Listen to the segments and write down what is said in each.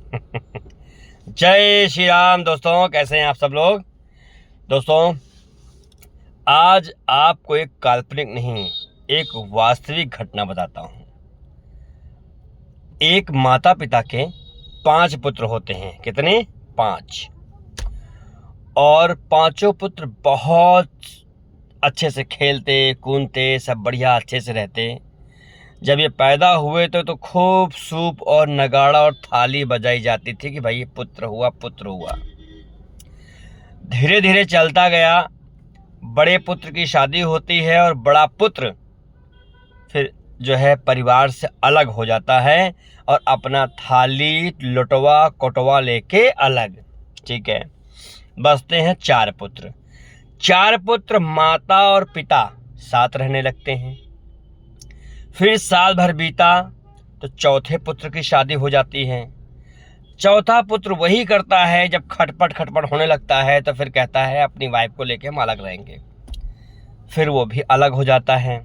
जय श्री राम दोस्तों, कैसे हैं आप सब लोग। दोस्तों, आज आपको एक काल्पनिक नहीं, एक वास्तविक घटना बताता हूं। एक माता पिता के 5 पुत्र होते हैं। कितने? 5। और पांचों पुत्र बहुत अच्छे से खेलते कूदते, सब बढ़िया अच्छे से रहते। जब ये पैदा हुए तो खूब सूप और नगाड़ा और थाली बजाई जाती थी कि भाई ये पुत्र हुआ, पुत्र हुआ। धीरे धीरे चलता गया, बड़े पुत्र की शादी होती है और बड़ा पुत्र फिर जो है परिवार से अलग हो जाता है और अपना थाली लुटवा कोटवा लेके अलग। ठीक है, बचते हैं 4 पुत्र। 4 पुत्र माता और पिता साथ रहने लगते हैं। फिर साल भर बीता तो चौथे पुत्र की शादी हो जाती है। चौथा पुत्र वही करता है, जब खटपट होने लगता है तो फिर कहता है अपनी वाइफ को लेके हम अलग रहेंगे। फिर वो भी अलग हो जाता है।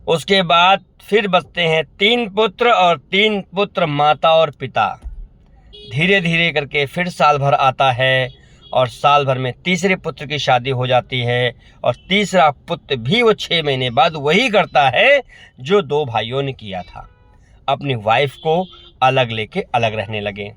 उसके बाद फिर बचते हैं 3 पुत्र और 3 पुत्र माता और पिता। धीरे धीरे करके फिर साल भर आता है और साल भर में तीसरे पुत्र की शादी हो जाती है और तीसरा पुत्र भी वो 6 महीने बाद वही करता है जो 2 भाइयों ने किया था, अपनी वाइफ को अलग लेके अलग रहने लगे।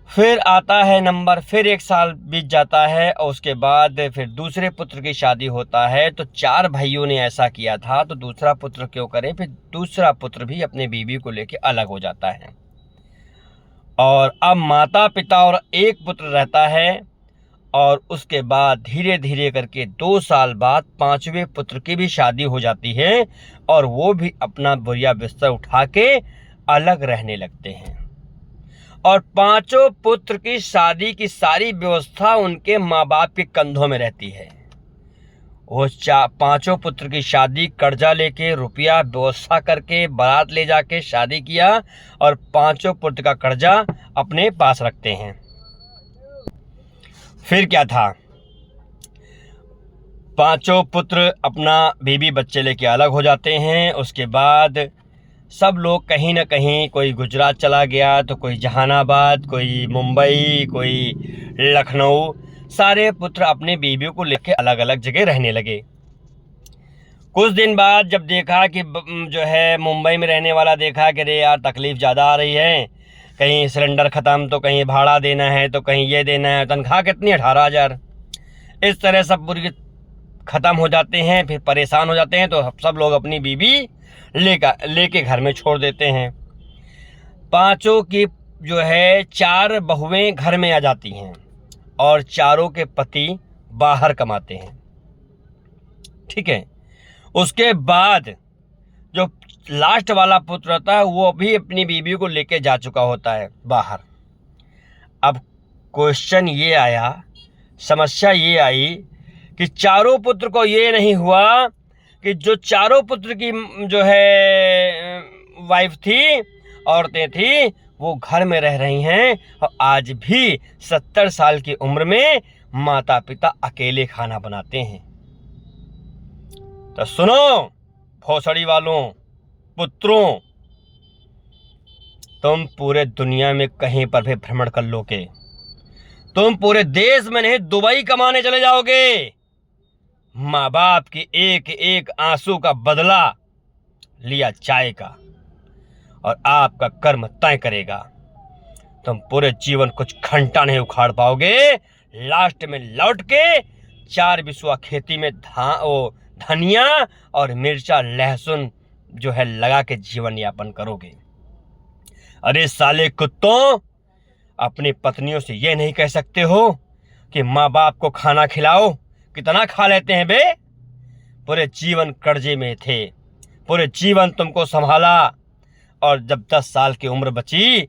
फिर आता है नंबर, फिर 1 साल बीत जाता है और उसके बाद फिर दूसरे पुत्र की शादी होता है। तो 4 भाइयों ने ऐसा किया था तो दूसरा पुत्र क्यों करे, फिर दूसरा पुत्र भी अपने बीवी को लेके अलग हो जाता है। और अब माता पिता और 1 पुत्र रहता है। और उसके बाद धीरे धीरे करके 2 साल बाद 5वें पुत्र की भी शादी हो जाती है और वो भी अपना बोरिया बिस्तर उठा के अलग रहने लगते हैं। और 5 पुत्र की शादी की सारी व्यवस्था उनके माँ बाप के कंधों में रहती है। वो 5 पुत्र की शादी कर्जा लेके, रुपया व्यवस्था करके, बारात ले जाके शादी किया और 5 पुत्र का कर्जा अपने पास रखते हैं। फिर क्या था, 5 पुत्र अपना बीवी बच्चे लेके अलग हो जाते हैं। उसके बाद सब लोग कहीं ना कहीं, कोई गुजरात चला गया तो कोई जहानाबाद, कोई मुंबई, कोई लखनऊ। सारे पुत्र अपने बीवियों को लेकर अलग अलग जगह रहने लगे। कुछ दिन बाद जब देखा कि जो है मुंबई में रहने वाला देखा कि अरे यार तकलीफ़ ज़्यादा आ रही है, कहीं सिलेंडर ख़त्म तो कहीं भाड़ा देना है तो कहीं ये देना है, तनख्वाह कितनी 18,000। इस तरह सब पूरी ख़त्म हो जाते हैं। फिर परेशान हो जाते हैं तो सब लोग अपनी बीवी लेके घर में छोड़ देते हैं। 5 की जो है 4 बहुएं घर में आ जाती हैं और 4 के पति बाहर कमाते हैं। ठीक है, उसके बाद जो लास्ट वाला पुत्र होता है वो भी अपनी बीवी को लेके जा चुका होता है बाहर। अब क्वेश्चन ये आया, समस्या ये आई कि 4 पुत्र को ये नहीं हुआ कि जो 4 पुत्र की जो है वाइफ थी, औरतें थी, वो घर में रह रही हैं और आज भी 70 साल की उम्र में माता पिता अकेले खाना बनाते हैं। तो सुनो भोसड़ी वालों, पुत्रों, तुम पूरे दुनिया में कहीं पर भी भ्रमण कर लोगे, तुम पूरे देश में नहीं दुबई कमाने चले जाओगे। माँ बाप की एक एक आंसू का बदला लिया जाएगा और आपका कर्म तय करेगा। तुम पूरे जीवन कुछ घंटा नहीं उखाड़ पाओगे। लास्ट में लौट के 4 बिस्वा खेती में धनिया और मिर्चा लहसुन जो है लगा के जीवन यापन करोगे। अरे साले कुत्तों, अपनी पत्नियों से ये नहीं कह सकते हो कि माँ बाप को खाना खिलाओ। कितना खा लेते हैं बे। पूरे जीवन कर्जे में थे, पूरे जीवन तुमको संभाला और जब 10 साल की उम्र बची,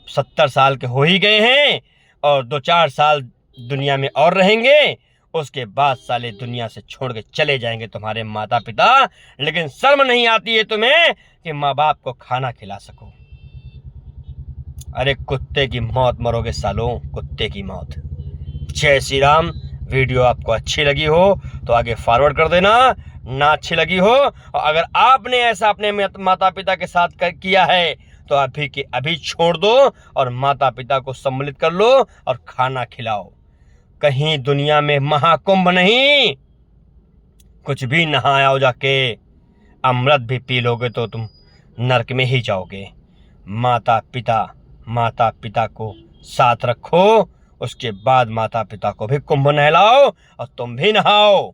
70 साल के हो ही गए हैं और 2-4 साल दुनिया में और रहेंगे। उसके बाद साले दुनिया से छोड़ के चले जाएंगे तुम्हारे माता पिता। लेकिन शर्म नहीं आती है तुम्हें कि माँ बाप को खाना खिला सको। अरे कुत्ते की मौत मरोगे सालों, कुत्ते की मौत। जय श्री राम। वीडियो आपको अच्छी लगी हो तो आगे फॉरवर्ड कर देना, ना अच्छी लगी हो और अगर आपने ऐसा अपने माता पिता के साथ किया है तो अभी के अभी छोड़ दो और माता पिता को सम्मिलित कर लो और खाना खिलाओ। कहीं दुनिया में महाकुंभ नहीं, कुछ भी नहाओ जाके, अमृत भी पी लोगे तो तुम नरक में ही जाओगे। माता पिता को साथ रखो, उसके बाद माता पिता को भी कुंभ नहलाओ और तुम भी नहाओ।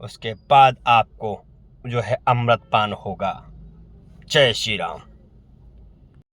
उसके बाद आपको जो है अमृत पान होगा। जय श्री राम।